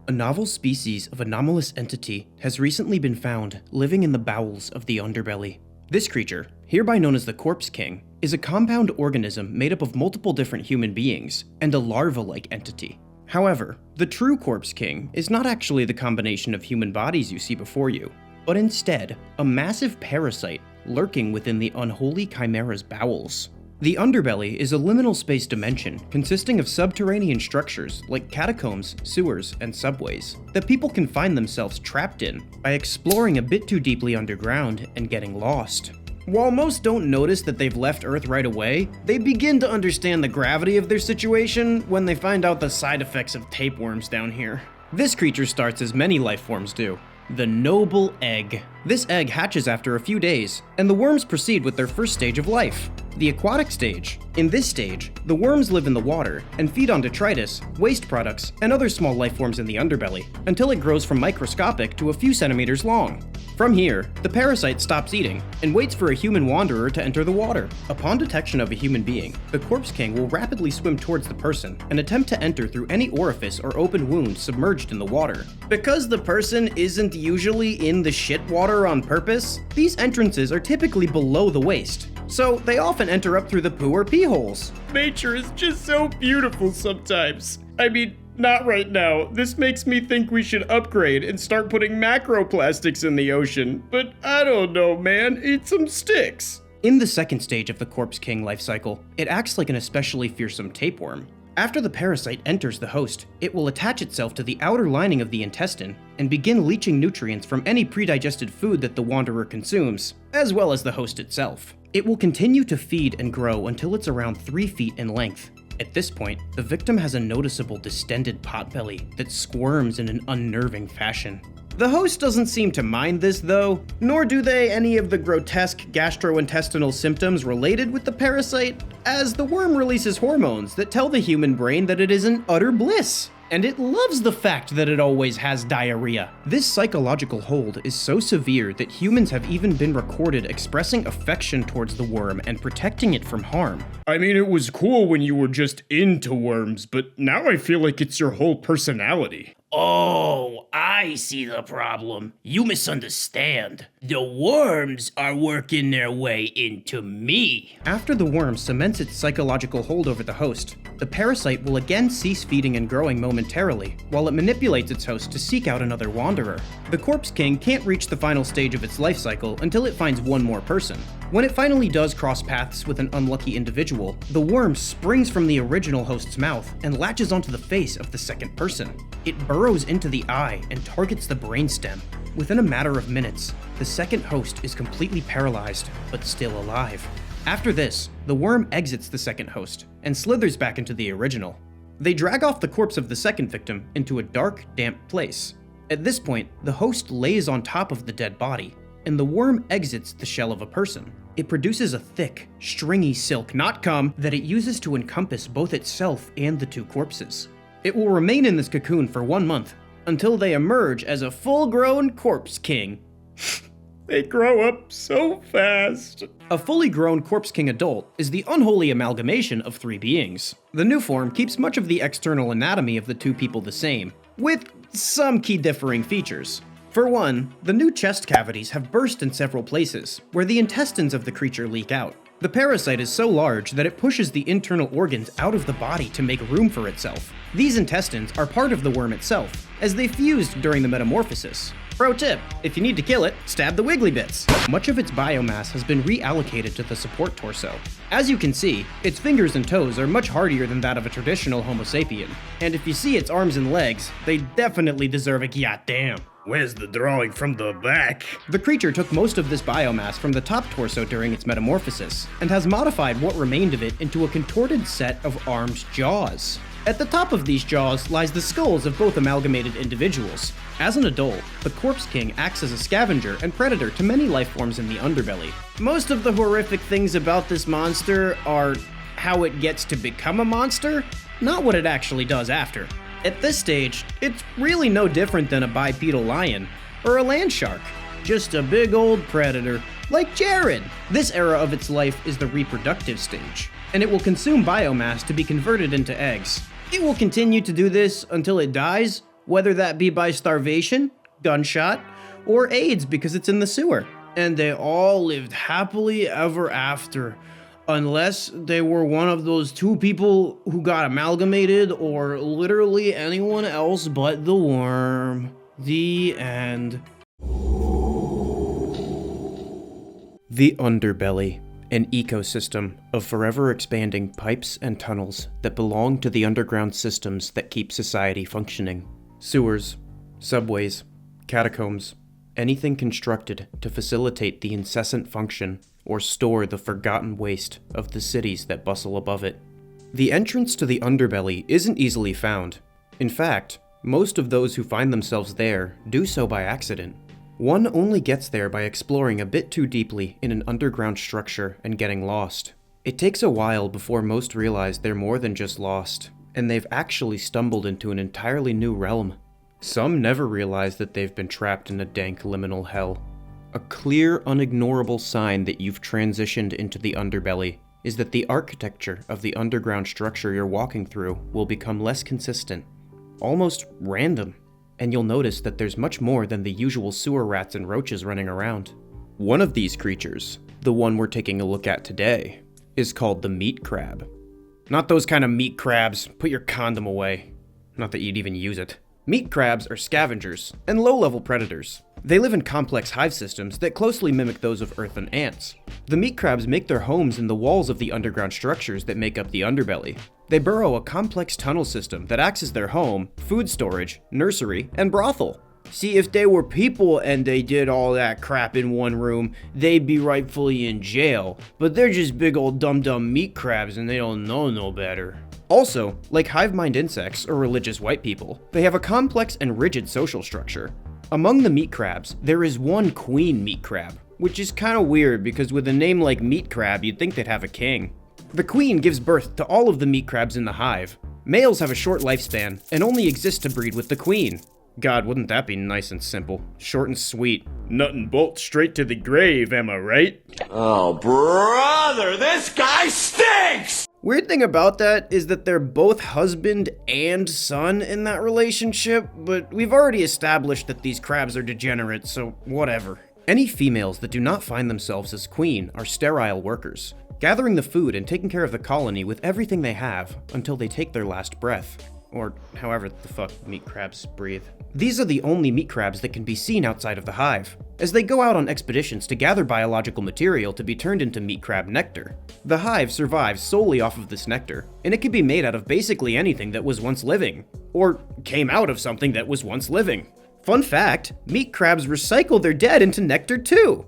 A novel species of anomalous entity has recently been found living in the bowels of the underbelly. This creature, hereby known as the Corpse King, is a compound organism made up of multiple different human beings and a larva-like entity. However, the true Corpse King is not actually the combination of human bodies you see before you, but instead a massive parasite lurking within the unholy chimera's bowels. The underbelly is a liminal space dimension consisting of subterranean structures like catacombs, sewers, and subways that people can find themselves trapped in by exploring a bit too deeply underground and getting lost. While most don't notice that they've left Earth right away, they begin to understand the gravity of their situation when they find out the side effects of tapeworms down here. This creature starts as many life forms do. The noble egg. This egg hatches after a few days, and the worms proceed with their first stage of life, the aquatic stage. In this stage, the worms live in the water and feed on detritus, waste products, and other small life forms in the underbelly, until it grows from microscopic to a few centimeters long. From here, the parasite stops eating and waits for a human wanderer to enter the water. Upon detection of a human being, the Corpse King will rapidly swim towards the person and attempt to enter through any orifice or open wound submerged in the water. Because the person isn't usually in the shit water on purpose, these entrances are typically below the waist, so they often enter up through the poo or pee holes. Nature is just so beautiful sometimes. I mean, not right now. This makes me think we should upgrade and start putting macroplastics in the ocean, but I don't know, man. Eat some sticks. In the second stage of the Corpse King life cycle, it acts like an especially fearsome tapeworm. After the parasite enters the host, it will attach itself to the outer lining of the intestine and begin leaching nutrients from any pre-digested food that the wanderer consumes, as well as the host itself. It will continue to feed and grow until it's around 3 feet in length. At this point, the victim has a noticeable distended potbelly that squirms in an unnerving fashion. The host doesn't seem to mind this though, nor do they any of the grotesque gastrointestinal symptoms related with the parasite, as the worm releases hormones that tell the human brain that it is in utter bliss. And it loves the fact that it always has diarrhea. This psychological hold is so severe that humans have even been recorded expressing affection towards the worm and protecting it from harm. I mean, it was cool when you were just into worms, but now I feel like it's your whole personality. Oh, I see the problem. You misunderstand. The worms are working their way into me. After the worm cements its psychological hold over the host, the parasite will again cease feeding and growing momentarily, while it manipulates its host to seek out another wanderer. The Corpse King can't reach the final stage of its life cycle until it finds one more person. When it finally does cross paths with an unlucky individual, the worm springs from the original host's mouth and latches onto the face of the second person. It burrows into the eye and targets the brainstem. Within a matter of minutes, the second host is completely paralyzed, but still alive. After this, the worm exits the second host and slithers back into the original. They drag off the corpse of the second victim into a dark, damp place. At this point, the host lays on top of the dead body, and the worm exits the shell of a person. It produces a thick, stringy silk, not cum, that it uses to encompass both itself and the two corpses. It will remain in this cocoon for 1 month, until they emerge as a full-grown Corpse King. They grow up so fast. A fully grown Corpse King adult is the unholy amalgamation of 3 beings. The new form keeps much of the external anatomy of the two people the same, with some key differing features. For one, the new chest cavities have burst in several places, where the intestines of the creature leak out. The parasite is so large that it pushes the internal organs out of the body to make room for itself. These intestines are part of the worm itself, as they fused during the metamorphosis. Pro tip, if you need to kill it, stab the wiggly bits. Much of its biomass has been reallocated to the support torso. As you can see, its fingers and toes are much hardier than that of a traditional Homo sapien. And if you see its arms and legs, they definitely deserve a goddamn. Where's the drawing from the back? The creature took most of this biomass from the top torso during its metamorphosis, and has modified what remained of it into a contorted set of armed jaws. At the top of these jaws lies the skulls of both amalgamated individuals. As an adult, the Corpse King acts as a scavenger and predator to many life forms in the underbelly. Most of the horrific things about this monster are how it gets to become a monster, not what it actually does after. At this stage, it's really no different than a bipedal lion or a land shark, just a big old predator, like Jared. This era of its life is the reproductive stage, and it will consume biomass to be converted into eggs. It will continue to do this until it dies, whether that be by starvation, gunshot, or AIDS because it's in the sewer. And they all lived happily ever after, unless they were one of those 2 people who got amalgamated, or literally anyone else but the worm. The end. The underbelly, an ecosystem of forever expanding pipes and tunnels that belong to the underground systems that keep society functioning. Sewers, subways, catacombs, anything constructed to facilitate the incessant function or store the forgotten waste of the cities that bustle above it. The entrance to the underbelly isn't easily found. In fact, most of those who find themselves there do so by accident. One only gets there by exploring a bit too deeply in an underground structure and getting lost. It takes a while before most realize they're more than just lost, and they've actually stumbled into an entirely new realm. Some never realize that they've been trapped in a dank liminal hell. A clear, unignorable sign that you've transitioned into the underbelly is that the architecture of the underground structure you're walking through will become less consistent, almost random, and you'll notice that there's much more than the usual sewer rats and roaches running around. One of these creatures, the one we're taking a look at today, is called the meat crab. Not those kind of meat crabs, put your condom away. Not that you'd even use it. Meat crabs are scavengers and low-level predators. They live in complex hive systems that closely mimic those of earthen ants. The meat crabs make their homes in the walls of the underground structures that make up the underbelly. They burrow a complex tunnel system that acts as their home, food storage, nursery, and brothel. See, if they were people and they did all that crap in one room, they'd be rightfully in jail. But they're just big old dumb meat crabs and they don't know no better. Also, like hive mind insects or religious white people, they have a complex and rigid social structure. Among the meat crabs, there is one queen meat crab, which is kinda weird because with a name like meat crab, you'd think they'd have a king. The queen gives birth to all of the meat crabs in the hive. Males have a short lifespan and only exist to breed with the queen. God, wouldn't that be nice and simple? Short and sweet. Nut and bolt straight to the grave, am I right? Oh, brother, this guy stinks! Weird thing about that is that they're both husband and son in that relationship, but we've already established that these crabs are degenerate, so whatever. Any females that do not find themselves as queen are sterile workers, gathering the food and taking care of the colony with everything they have until they take their last breath. Or however the fuck meat crabs breathe. These are the only meat crabs that can be seen outside of the hive, as they go out on expeditions to gather biological material to be turned into meat crab nectar. The hive survives solely off of this nectar, and it can be made out of basically anything that was once living, or came out of something that was once living. Fun fact, meat crabs recycle their dead into nectar too.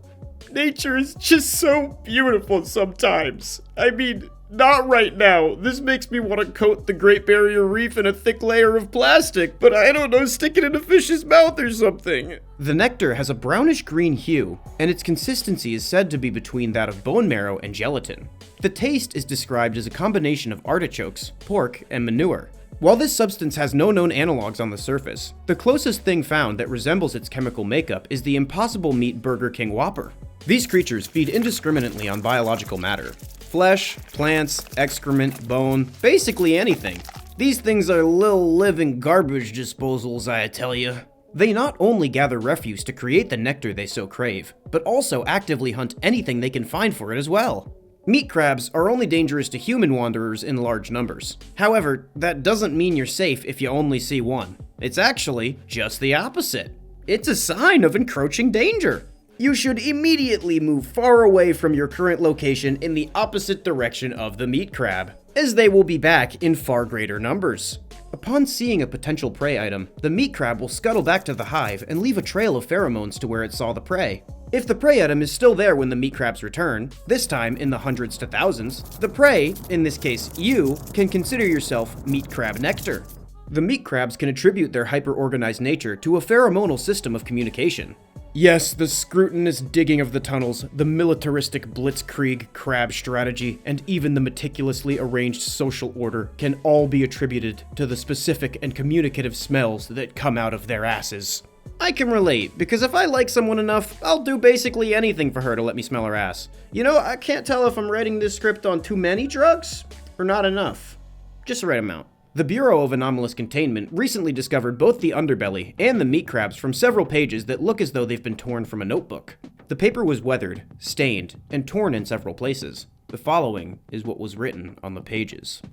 Nature is just so beautiful sometimes. I mean, not right now. This makes me want to coat the Great Barrier Reef in a thick layer of plastic, but I don't know, stick it in a fish's mouth or something. The nectar has a brownish-green hue, and its consistency is said to be between that of bone marrow and gelatin. The taste is described as a combination of artichokes, pork, and manure. While this substance has no known analogs on the surface, the closest thing found that resembles its chemical makeup is the Impossible Meat Burger King Whopper. These creatures feed indiscriminately on biological matter. Flesh, plants, excrement, bone, basically anything. These things are little living garbage disposals, I tell ya. They not only gather refuse to create the nectar they so crave, but also actively hunt anything they can find for it as well. Meat crabs are only dangerous to human wanderers in large numbers. However, that doesn't mean you're safe if you only see one. It's actually just the opposite. It's a sign of encroaching danger. You should immediately move far away from your current location in the opposite direction of the meat crab, as they will be back in far greater numbers. Upon seeing a potential prey item, the meat crab will scuttle back to the hive and leave a trail of pheromones to where it saw the prey. If the prey item is still there when the meat crabs return, this time in the hundreds to thousands, the prey, in this case you, can consider yourself meat crab nectar. The meat crabs can attribute their hyper-organized nature to a pheromonal system of communication. Yes, the scrutinous digging of the tunnels, the militaristic blitzkrieg crab strategy, and even the meticulously arranged social order can all be attributed to the specific and communicative smells that come out of their asses. I can relate, because if I like someone enough, I'll do basically anything for her to let me smell her ass. You know, I can't tell if I'm writing this script on too many drugs or not enough. Just the right amount. The Bureau of Anomalous Containment recently discovered both the underbelly and the meat crabs from several pages that look as though they've been torn from a notebook. The paper was weathered, stained, and torn in several places. The following is what was written on the pages.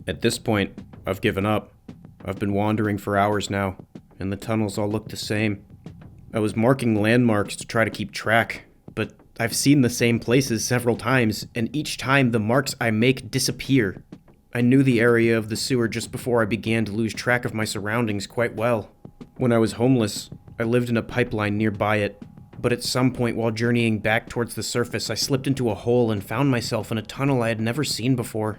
At this point, I've given up. I've been wandering for hours now, and the tunnels all look the same. I was marking landmarks to try to keep track, but I've seen the same places several times, and each time the marks I make disappear. I knew the area of the sewer just before I began to lose track of my surroundings quite well. When I was homeless, I lived in a pipeline nearby it, but at some point while journeying back towards the surface, I slipped into a hole and found myself in a tunnel I had never seen before.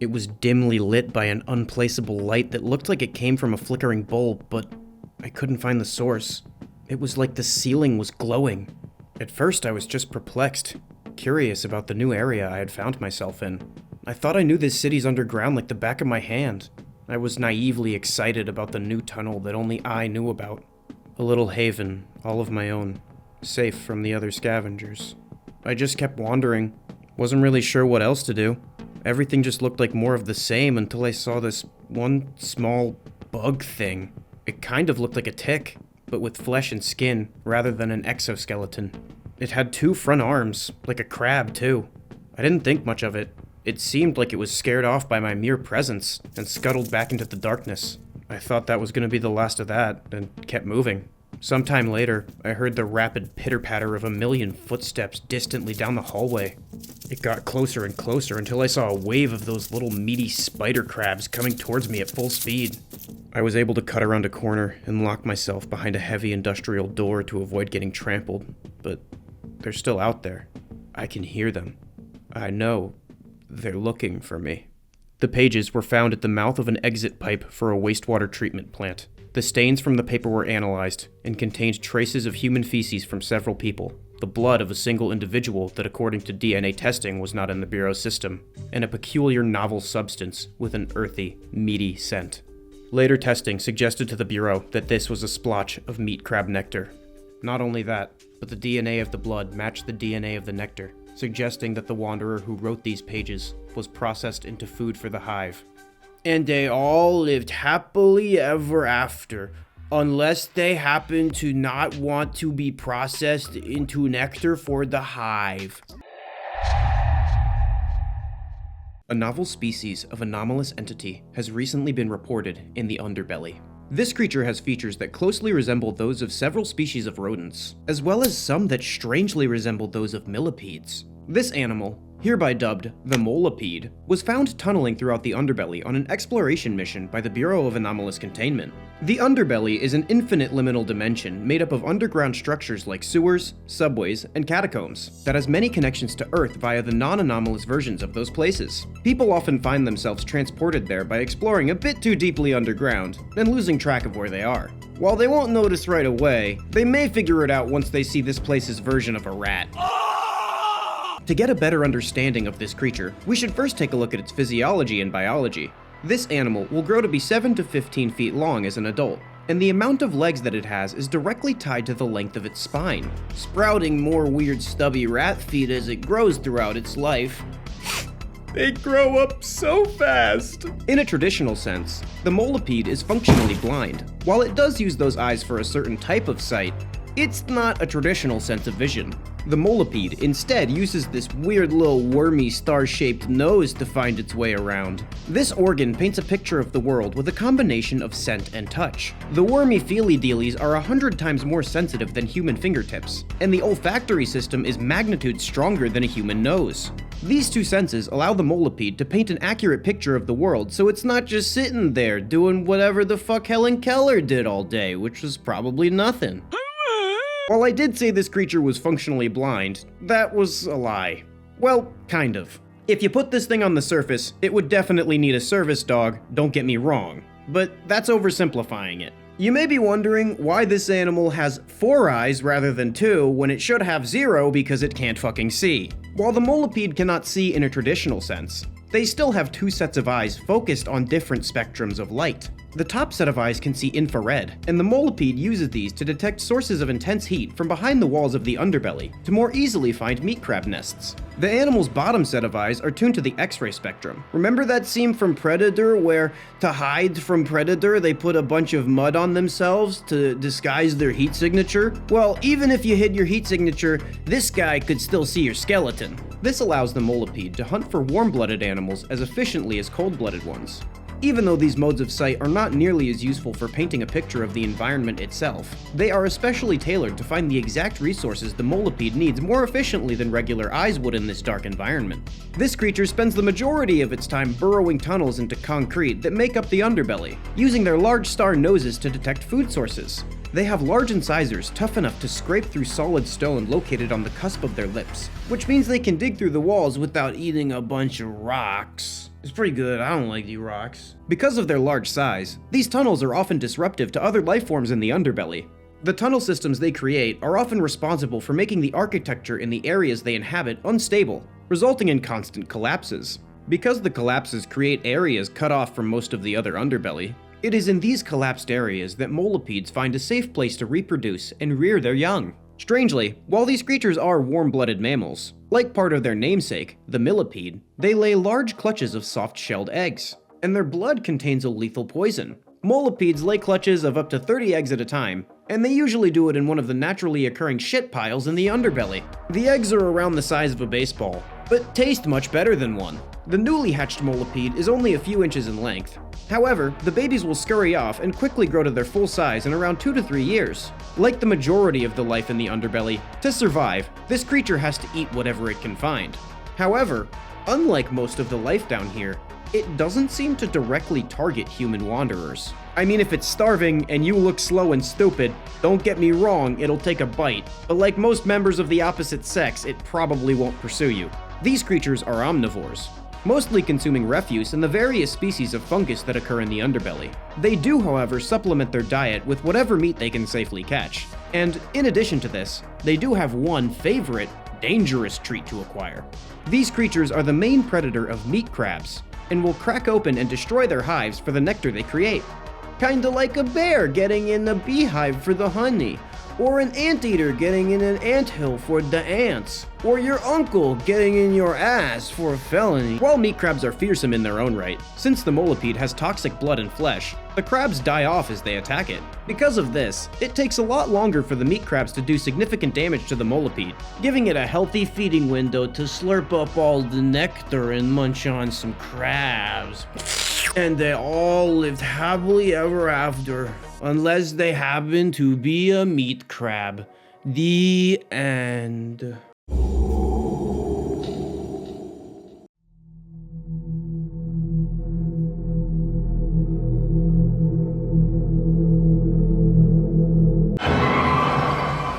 It was dimly lit by an unplaceable light that looked like it came from a flickering bulb, but I couldn't find the source. It was like the ceiling was glowing. At first, I was just perplexed, curious about the new area I had found myself in. I thought I knew this city's underground like the back of my hand. I was naively excited about the new tunnel that only I knew about. A little haven, all of my own, safe from the other scavengers. I just kept wandering. Wasn't really sure what else to do. Everything just looked like more of the same until I saw this one small bug thing. It kind of looked like a tick, but with flesh and skin rather than an exoskeleton. It had 2 front arms, like a crab too. I didn't think much of it. It seemed like it was scared off by my mere presence and scuttled back into the darkness. I thought that was going to be the last of that and kept moving. Sometime later, I heard the rapid pitter-patter of a million footsteps distantly down the hallway. It got closer and closer until I saw a wave of those little meaty spider crabs coming towards me at full speed. I was able to cut around a corner and lock myself behind a heavy industrial door to avoid getting trampled, but they're still out there. I can hear them. I know they're looking for me. The pages were found at the mouth of an exit pipe for a wastewater treatment plant. The stains from the paper were analyzed and contained traces of human feces from several people, the blood of a single individual that according to DNA testing was not in the Bureau's system, and a peculiar novel substance with an earthy, meaty scent. Later testing suggested to the Bureau that this was a splotch of meat crab nectar. Not only that, but the DNA of the blood matched the DNA of the nectar, suggesting that the wanderer who wrote these pages was processed into food for the hive. And they all lived happily ever after, unless they happened to not want to be processed into nectar for the hive. A novel species of anomalous entity has recently been reported in the underbelly. This creature has features that closely resemble those of several species of rodents, as well as some that strangely resemble those of millipedes. This animal, hereby dubbed the Molepede, was found tunneling throughout the underbelly on an exploration mission by the Bureau of Anomalous Containment. The underbelly is an infinite liminal dimension made up of underground structures like sewers, subways, and catacombs that has many connections to Earth via the non-anomalous versions of those places. People often find themselves transported there by exploring a bit too deeply underground and losing track of where they are. While they won't notice right away, they may figure it out once they see this place's version of a rat. To get a better understanding of this creature, we should first take a look at its physiology and biology. This animal will grow to be 7 to 15 feet long as an adult, and the amount of legs that it has is directly tied to the length of its spine, sprouting more weird stubby rat feet as it grows throughout its life. They grow up so fast! In a traditional sense, the Molepede is functionally blind. While it does use those eyes for a certain type of sight, it's not a traditional sense of vision. The Molepede instead uses this weird little wormy star-shaped nose to find its way around. This organ paints a picture of the world with a combination of scent and touch. The wormy feely-dealies are 100 times more sensitive than human fingertips, and the olfactory system is magnitudes stronger than a human nose. These two senses allow the Molepede to paint an accurate picture of the world, so it's not just sitting there doing whatever the fuck Helen Keller did all day, which was probably nothing. While I did say this creature was functionally blind, that was a lie. Well, kind of. If you put this thing on the surface, it would definitely need a service dog, don't get me wrong. But that's oversimplifying it. You may be wondering why this animal has 4 eyes rather than 2 when it should have 0 because it can't fucking see. While the Molepede cannot see in a traditional sense, they still have 2 sets of eyes focused on different spectrums of light. The top set of eyes can see infrared, and the Molepede uses these to detect sources of intense heat from behind the walls of the underbelly to more easily find meat crab nests. The animal's bottom set of eyes are tuned to the X-ray spectrum. Remember that scene from Predator where, to hide from Predator, they put a bunch of mud on themselves to disguise their heat signature? Well, even if you hid your heat signature, this guy could still see your skeleton. This allows the Molepede to hunt for warm-blooded animals as efficiently as cold-blooded ones. Even though these modes of sight are not nearly as useful for painting a picture of the environment itself, they are especially tailored to find the exact resources the Molepede needs more efficiently than regular eyes would in this dark environment. This creature spends the majority of its time burrowing tunnels into concrete that make up the underbelly, using their large star noses to detect food sources. They have large incisors tough enough to scrape through solid stone located on the cusp of their lips, which means they can dig through the walls without eating a bunch of rocks. It's pretty good, I don't like these rocks. Because of their large size, these tunnels are often disruptive to other life forms in the underbelly. The tunnel systems they create are often responsible for making the architecture in the areas they inhabit unstable, resulting in constant collapses. Because the collapses create areas cut off from most of the other underbelly, it is in these collapsed areas that Molepedes find a safe place to reproduce and rear their young. Strangely, while these creatures are warm-blooded mammals, like part of their namesake, the millipede, they lay large clutches of soft-shelled eggs, and their blood contains a lethal poison. Molepedes lay clutches of up to 30 eggs at a time, and they usually do it in one of the naturally occurring shit piles in the underbelly. The eggs are around the size of a baseball, but taste much better than one. The newly hatched Molepede is only a few inches in length. However, the babies will scurry off and quickly grow to their full size in around 2 to 3 years. Like the majority of the life in the underbelly, to survive, this creature has to eat whatever it can find. However, unlike most of the life down here, it doesn't seem to directly target human wanderers. I mean, if it's starving and you look slow and stupid, don't get me wrong, it'll take a bite, but like most members of the opposite sex, it probably won't pursue you. These creatures are omnivores, mostly consuming refuse and the various species of fungus that occur in the underbelly. They do, however, supplement their diet with whatever meat they can safely catch. And in addition to this, they do have one favorite, dangerous treat to acquire. These creatures are the main predator of meat crabs, and will crack open and destroy their hives for the nectar they create. Kinda like a bear getting in a beehive for the honey, or an anteater getting in an anthill for the ants, or your uncle getting in your ass for a felony. While meat crabs are fearsome in their own right, since the Molepede has toxic blood and flesh, the crabs die off as they attack it. Because of this, it takes a lot longer for the meat crabs to do significant damage to the Molepede, giving it a healthy feeding window to slurp up all the nectar and munch on some crabs. And they all lived happily ever after, unless they happen to be a meat crab. The end.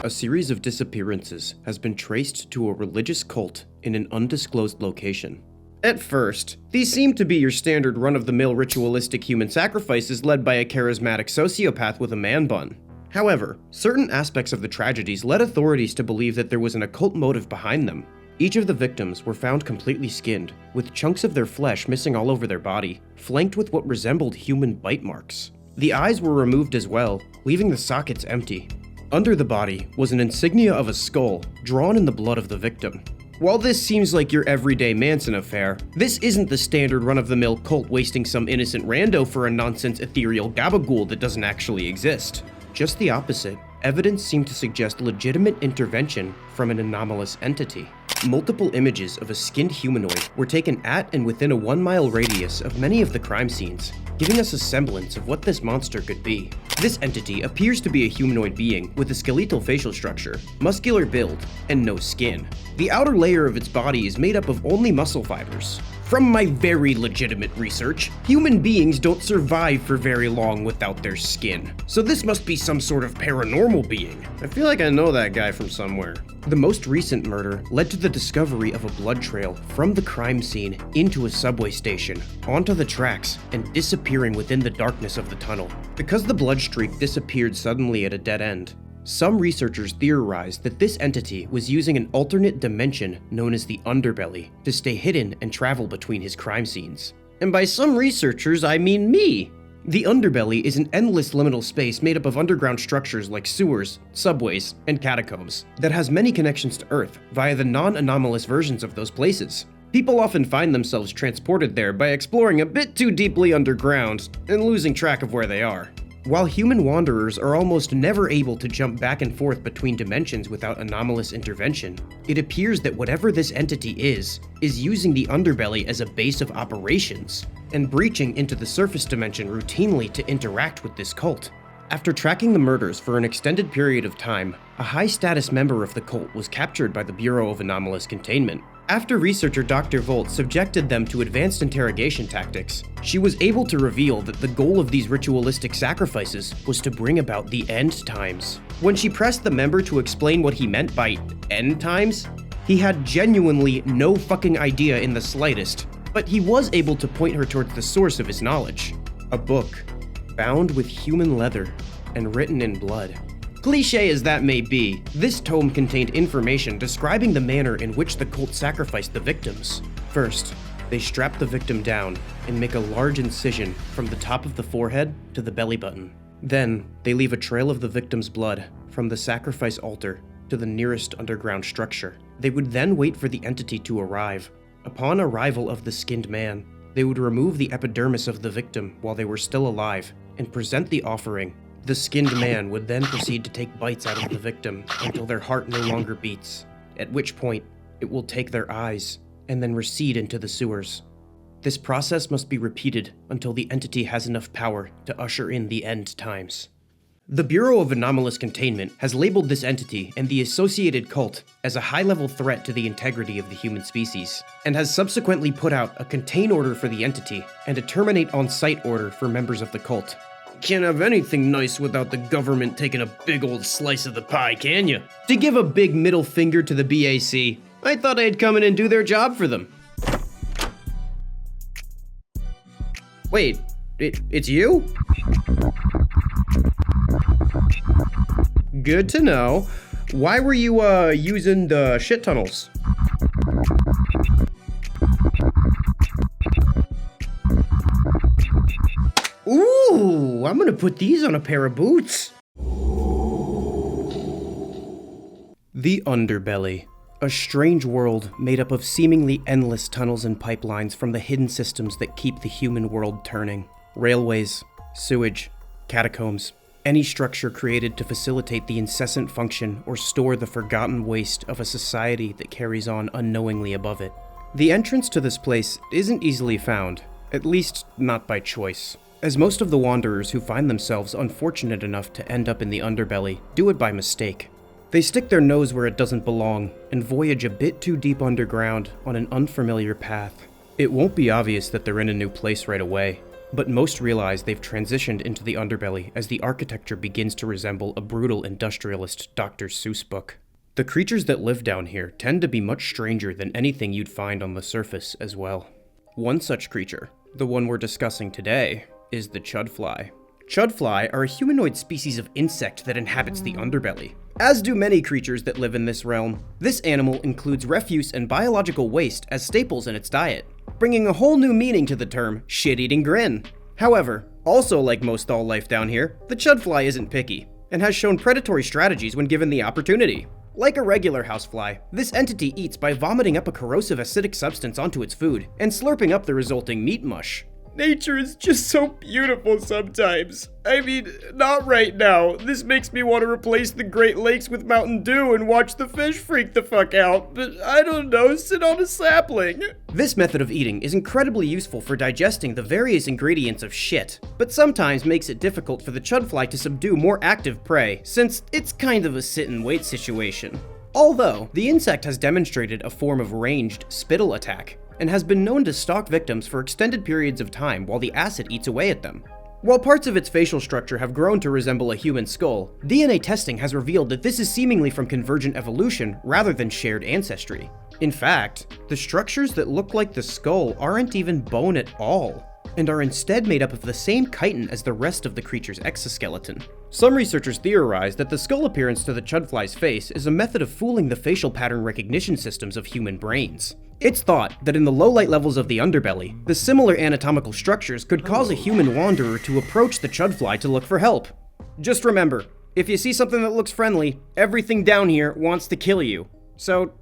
A series of disappearances has been traced to a religious cult in an undisclosed location. At first, these seem to be your standard run-of-the-mill ritualistic human sacrifices led by a charismatic sociopath with a man bun. However, certain aspects of the tragedies led authorities to believe that there was an occult motive behind them. Each of the victims were found completely skinned, with chunks of their flesh missing all over their body, flanked with what resembled human bite marks. The eyes were removed as well, leaving the sockets empty. Under the body was an insignia of a skull, drawn in the blood of the victim. While this seems like your everyday Manson affair, this isn't the standard run-of-the-mill cult wasting some innocent rando for a nonsense ethereal gabagool that doesn't actually exist. Just the opposite. Evidence seemed to suggest legitimate intervention from an anomalous entity. Multiple images of a skinned humanoid were taken at and within a 1-mile radius of many of the crime scenes, giving us a semblance of what this monster could be. This entity appears to be a humanoid being with a skeletal facial structure, muscular build, and no skin. The outer layer of its body is made up of only muscle fibers. From my very legitimate research, human beings don't survive for very long without their skin. So this must be some sort of paranormal being. I feel like I know that guy from somewhere. The most recent murder led to the discovery of a blood trail from the crime scene into a subway station, onto the tracks, and disappearing within the darkness of the tunnel. Because the blood streak disappeared suddenly at a dead end, some researchers theorized that this entity was using an alternate dimension known as the underbelly to stay hidden and travel between his crime scenes. And by some researchers, I mean me. The underbelly is an endless liminal space made up of underground structures like sewers, subways, and catacombs that has many connections to Earth via the non-anomalous versions of those places. People often find themselves transported there by exploring a bit too deeply underground and losing track of where they are. While human wanderers are almost never able to jump back and forth between dimensions without anomalous intervention, it appears that whatever this entity is using the underbelly as a base of operations and breaching into the surface dimension routinely to interact with this cult. After tracking the murders for an extended period of time, a high-status member of the cult was captured by the Bureau of Anomalous Containment. After researcher Dr. Volt subjected them to advanced interrogation tactics, she was able to reveal that the goal of these ritualistic sacrifices was to bring about the end times. When she pressed the member to explain what he meant by end times, he had genuinely no fucking idea in the slightest, but he was able to point her towards the source of his knowledge: a book bound with human leather and written in blood. Cliché as that may be, this tome contained information describing the manner in which the cult sacrificed the victims. First, they strap the victim down and make a large incision from the top of the forehead to the belly button. Then, they leave a trail of the victim's blood from the sacrifice altar to the nearest underground structure. They would then wait for the entity to arrive. Upon arrival of the skinned man, they would remove the epidermis of the victim while they were still alive and present the offering. The skinned man would then proceed to take bites out of the victim until their heart no longer beats, at which point it will take their eyes and then recede into the sewers. This process must be repeated until the entity has enough power to usher in the end times. The Bureau of Anomalous Containment has labeled this entity and the associated cult as a high-level threat to the integrity of the human species, and has subsequently put out a contain order for the entity and a terminate on-site order for members of the cult. Can't have anything nice without the government taking a big old slice of the pie, can you? To give a big middle finger to the BAC, I thought I'd come in and do their job for them. Wait, it's you? Good to know. Why were you, using the shit tunnels? Ooh, I'm gonna put these on a pair of boots. The Underbelly. A strange world made up of seemingly endless tunnels and pipelines from the hidden systems that keep the human world turning. Railways, sewage, catacombs, any structure created to facilitate the incessant function or store the forgotten waste of a society that carries on unknowingly above it. The entrance to this place isn't easily found, at least not by choice, as most of the wanderers who find themselves unfortunate enough to end up in the underbelly do it by mistake. They stick their nose where it doesn't belong and voyage a bit too deep underground on an unfamiliar path. It won't be obvious that they're in a new place right away, but most realize they've transitioned into the underbelly as the architecture begins to resemble a brutal industrialist Dr. Seuss book. The creatures that live down here tend to be much stranger than anything you'd find on the surface as well. One such creature, the one we're discussing today, is the ChudFly. ChudFly are a humanoid species of insect that inhabits the underbelly. As do many creatures that live in this realm, this animal includes refuse and biological waste as staples in its diet, bringing a whole new meaning to the term shit-eating grin. However, also like most all life down here, the ChudFly isn't picky, and has shown predatory strategies when given the opportunity. Like a regular housefly, this entity eats by vomiting up a corrosive acidic substance onto its food, and slurping up the resulting meat mush. Nature is just so beautiful sometimes. I mean, not right now. This makes me want to replace the Great Lakes with Mountain Dew and watch the fish freak the fuck out, but I don't know, sit on a sapling. This method of eating is incredibly useful for digesting the various ingredients of shit, but sometimes makes it difficult for the ChudFly to subdue more active prey, since it's kind of a sit-and-wait situation. Although, the insect has demonstrated a form of ranged spittle attack, and has been known to stalk victims for extended periods of time while the acid eats away at them. While parts of its facial structure have grown to resemble a human skull, DNA testing has revealed that this is seemingly from convergent evolution rather than shared ancestry. In fact, the structures that look like the skull aren't even bone at all, and are instead made up of the same chitin as the rest of the creature's exoskeleton. Some researchers theorize that the skull appearance to the ChudFly's face is a method of fooling the facial pattern recognition systems of human brains. It's thought that in the low-light levels of the underbelly, the similar anatomical structures could cause a human wanderer to approach the ChudFly to look for help. Just remember, if you see something that looks friendly, everything down here wants to kill you. So,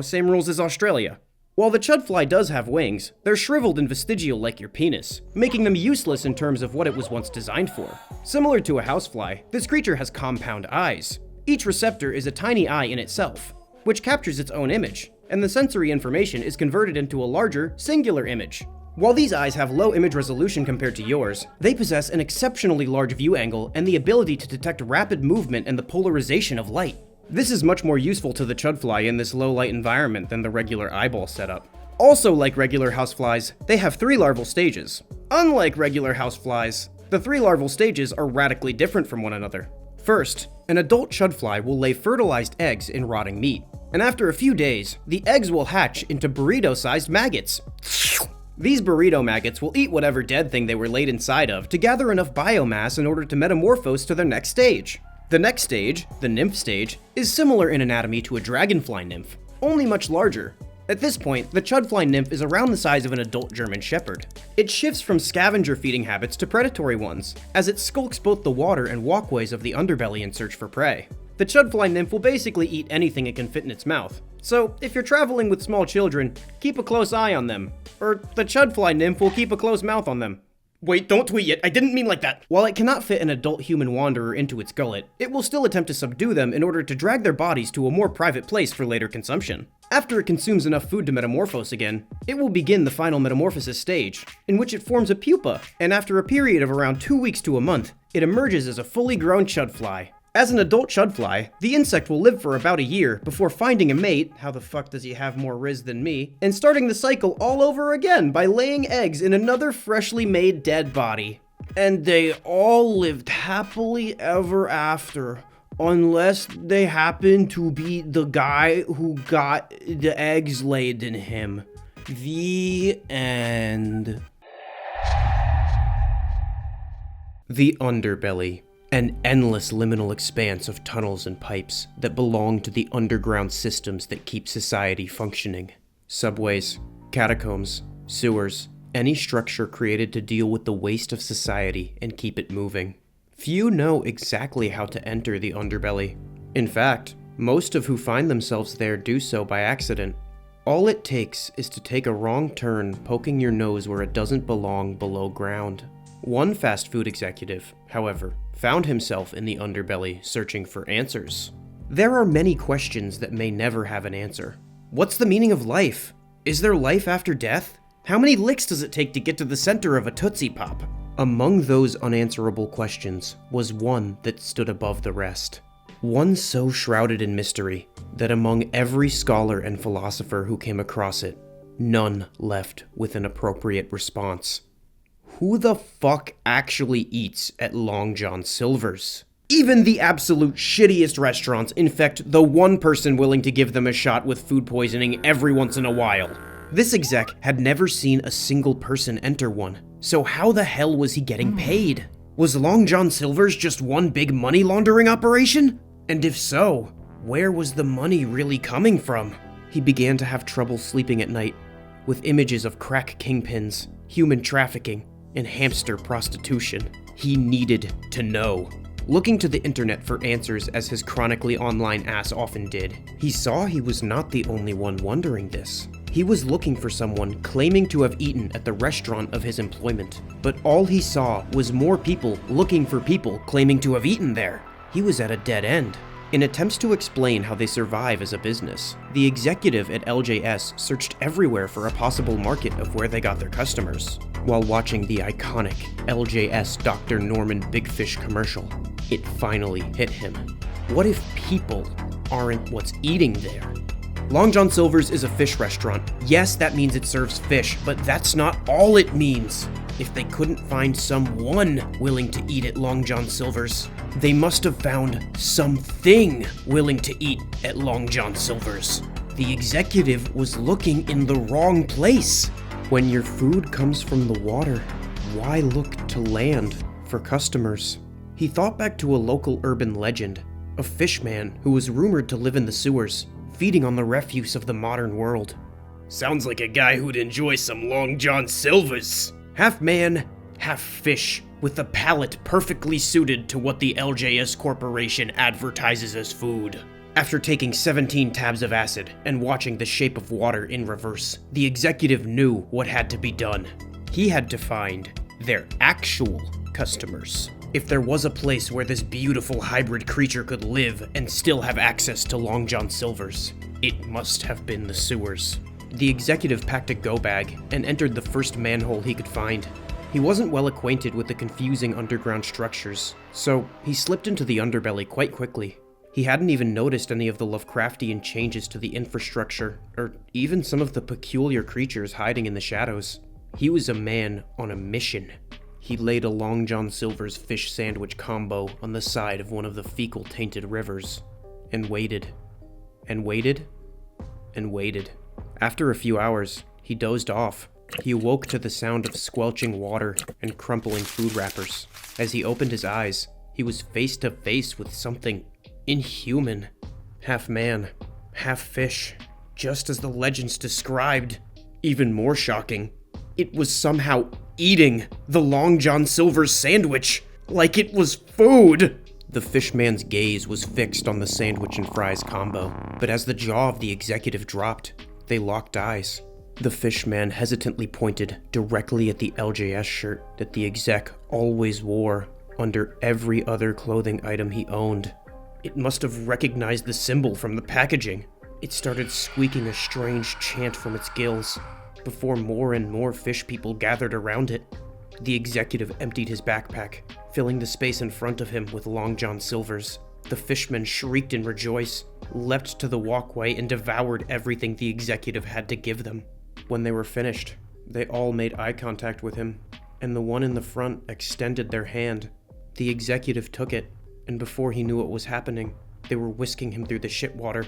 same rules as Australia. While the ChudFly does have wings, they're shriveled and vestigial like your penis, making them useless in terms of what it was once designed for. Similar to a housefly, this creature has compound eyes. Each receptor is a tiny eye in itself, which captures its own image, and the sensory information is converted into a larger, singular image. While these eyes have low image resolution compared to yours, they possess an exceptionally large view angle and the ability to detect rapid movement and the polarization of light. This is much more useful to the ChudFly in this low-light environment than the regular eyeball setup. Also, like regular houseflies, they have 3 larval stages. Unlike regular houseflies, the 3 larval stages are radically different from one another. First, an adult ChudFly will lay fertilized eggs in rotting meat, and after a few days, the eggs will hatch into burrito-sized maggots. These burrito maggots will eat whatever dead thing they were laid inside of to gather enough biomass in order to metamorphose to their next stage. The next stage, the nymph stage, is similar in anatomy to a dragonfly nymph, only much larger. At this point, the ChudFly nymph is around the size of an adult German Shepherd. It shifts from scavenger feeding habits to predatory ones, as it skulks both the water and walkways of the underbelly in search for prey. The ChudFly nymph will basically eat anything it can fit in its mouth. So, if you're traveling with small children, keep a close eye on them. Or the ChudFly nymph will keep a close mouth on them. Wait, don't tweet yet, I didn't mean like that! While it cannot fit an adult human wanderer into its gullet, it will still attempt to subdue them in order to drag their bodies to a more private place for later consumption. After it consumes enough food to metamorphose again, it will begin the final metamorphosis stage, in which it forms a pupa, and after a period of around 2 weeks to a month, it emerges as a fully grown ChudFly. As an adult ChudFly, the insect will live for about a year before finding a mate, how the fuck does he have more riz than me, and starting the cycle all over again by laying eggs in another freshly made dead body. And they all lived happily ever after, unless they happen to be the guy who got the eggs laid in him. The end. The underbelly. An endless liminal expanse of tunnels and pipes that belong to the underground systems that keep society functioning. Subways, catacombs, sewers, any structure created to deal with the waste of society and keep it moving. Few know exactly how to enter the underbelly. In fact, most of who find themselves there do so by accident. All it takes is to take a wrong turn poking your nose where it doesn't belong below ground. One fast food executive, however, found himself in the underbelly searching for answers. There are many questions that may never have an answer. What's the meaning of life? Is there life after death? How many licks does it take to get to the center of a Tootsie Pop? Among those unanswerable questions was one that stood above the rest. One so shrouded in mystery that among every scholar and philosopher who came across it, none left with an appropriate response. Who the fuck actually eats at Long John Silver's? Even the absolute shittiest restaurants infect the one person willing to give them a shot with food poisoning every once in a while. This exec had never seen a single person enter one, so how the hell was he getting paid? Was Long John Silver's just one big money laundering operation? And if so, where was the money really coming from? He began to have trouble sleeping at night, with images of crack kingpins, human trafficking, and hamster prostitution. He needed to know. Looking to the internet for answers as his chronically online ass often did, he saw he was not the only one wondering this. He was looking for someone claiming to have eaten at the restaurant of his employment, but all he saw was more people looking for people claiming to have eaten there. He was at a dead end. In attempts to explain how they survive as a business, the executive at LJS searched everywhere for a possible market of where they got their customers. While watching the iconic LJS Dr. Norman Big Fish commercial, it finally hit him. What if people aren't what's eating there? Long John Silver's is a fish restaurant. Yes, that means it serves fish, but that's not all it means. If they couldn't find someone willing to eat at Long John Silver's, they must have found something willing to eat at Long John Silver's. The executive was looking in the wrong place. When your food comes from the water, why look to land for customers? He thought back to a local urban legend, a fishman who was rumored to live in the sewers, feeding on the refuse of the modern world. Sounds like a guy who'd enjoy some Long John Silvers. Half man, half fish, with a palate perfectly suited to what the LJS Corporation advertises as food. After taking 17 tabs of acid and watching the shape of water in reverse, the executive knew what had to be done. He had to find their actual customers. If there was a place where this beautiful hybrid creature could live and still have access to Long John Silvers, it must have been the sewers. The executive packed a go bag and entered the first manhole he could find. He wasn't well acquainted with the confusing underground structures, so he slipped into the underbelly quite quickly. He hadn't even noticed any of the Lovecraftian changes to the infrastructure, or even some of the peculiar creatures hiding in the shadows. He was a man on a mission. He laid a Long John Silver's fish sandwich combo on the side of one of the fecal-tainted rivers, and waited, and waited, and waited. After a few hours, he dozed off. He awoke to the sound of squelching water and crumpling food wrappers. As he opened his eyes, he was face to face with something inhuman. Half man, half fish, just as the legends described. Even more shocking, it was somehow eating the Long John Silver's sandwich, like it was food! The fishman's gaze was fixed on the sandwich and fries combo, but as the jaw of the executive dropped, they locked eyes. The fishman hesitantly pointed directly at the LJS shirt that the exec always wore under every other clothing item he owned. It must have recognized the symbol from the packaging. It started squeaking a strange chant from its gills, before more and more fish people gathered around it. The executive emptied his backpack, filling the space in front of him with Long John Silvers. The fishmen shrieked in rejoice, leapt to the walkway, and devoured everything the executive had to give them. When they were finished, they all made eye contact with him, and the one in the front extended their hand. The executive took it, and before he knew what was happening, they were whisking him through the shit water.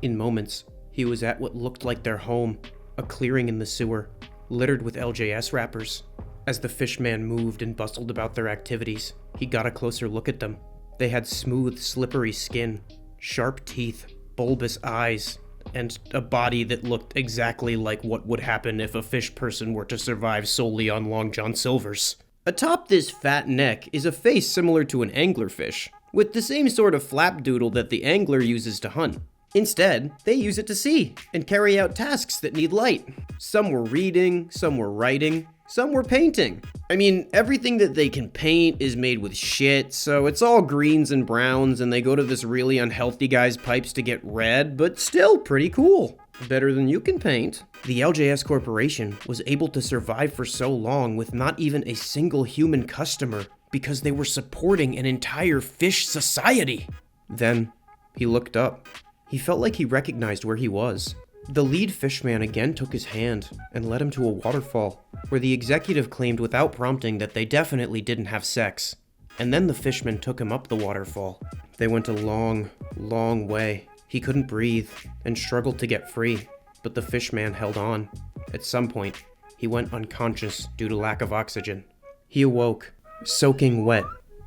In moments, he was at what looked like their home, a clearing in the sewer, littered with LJS wrappers. As the fishman moved and bustled about their activities, he got a closer look at them. They had smooth, slippery skin, sharp teeth, bulbous eyes, and a body that looked exactly like what would happen if a fish person were to survive solely on Long John Silvers. Atop this fat neck is a face similar to an anglerfish, with the same sort of flapdoodle that the angler uses to hunt. Instead, they use it to see and carry out tasks that need light. Some were reading, some were writing, some were painting. I mean, everything that they can paint is made with shit, so it's all greens and browns, and they go to this really unhealthy guy's pipes to get red, but still pretty cool. Better than you can paint. The LJS Corporation was able to survive for so long with not even a single human customer because they were supporting an entire fish society. Then, he looked up. He felt like he recognized where he was. The lead fishman again took his hand and led him to a waterfall, where the executive claimed without prompting that they definitely didn't have sex. And then the fishman took him up the waterfall. They went a long, long way. He couldn't breathe and struggled to get free, but the fishman held on. At some point, he went unconscious due to lack of oxygen. He awoke, soaking wet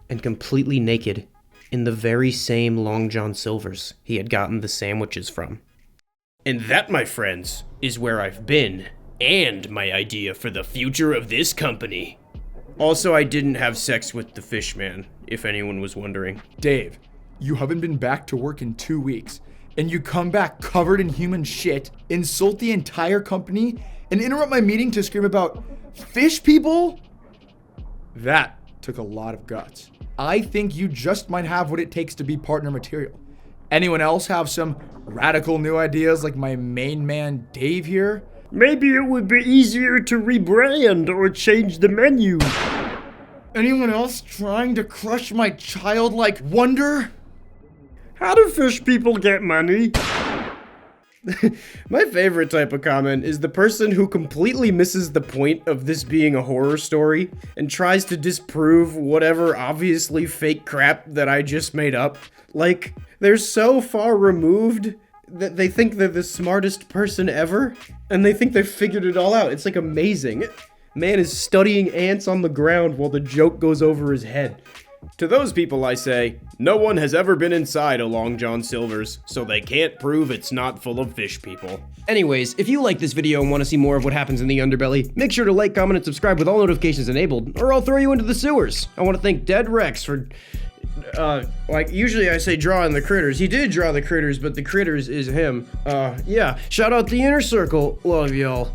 and completely naked, in the very same Long John Silvers he had gotten the sandwiches from. And that, my friends, is where I've been, and my idea for the future of this company. Also, I didn't have sex with the fishman, if anyone was wondering. Dave, you haven't been back to work in 2 weeks, and you come back covered in human shit, insult the entire company, and interrupt my meeting to scream about fish people? That took a lot of guts. I think you just might have what it takes to be partner material. Anyone else have some radical new ideas like my main man Dave here? Maybe it would be easier to rebrand or change the menu. Anyone else trying to crush my childlike wonder? How do fish people get money? My favorite type of comment is the person who completely misses the point of this being a horror story and tries to disprove whatever obviously fake crap that I just made up. Like, they're so far removed that they think they're the smartest person ever, and they think they've figured it all out. It's like amazing. Man is studying ants on the ground while the joke goes over his head. To those people I say, no one has ever been inside a Long John Silver's, so they can't prove it's not full of fish people. Anyways, if you like this video and want to see more of what happens in the underbelly, make sure to like, comment, and subscribe with all notifications enabled, or I'll throw you into the sewers. I want to thank Dead Rex for, like, usually I say drawing the critters. He did draw the critters, but the critters is him. Yeah, shout out the Inner Circle. Love y'all.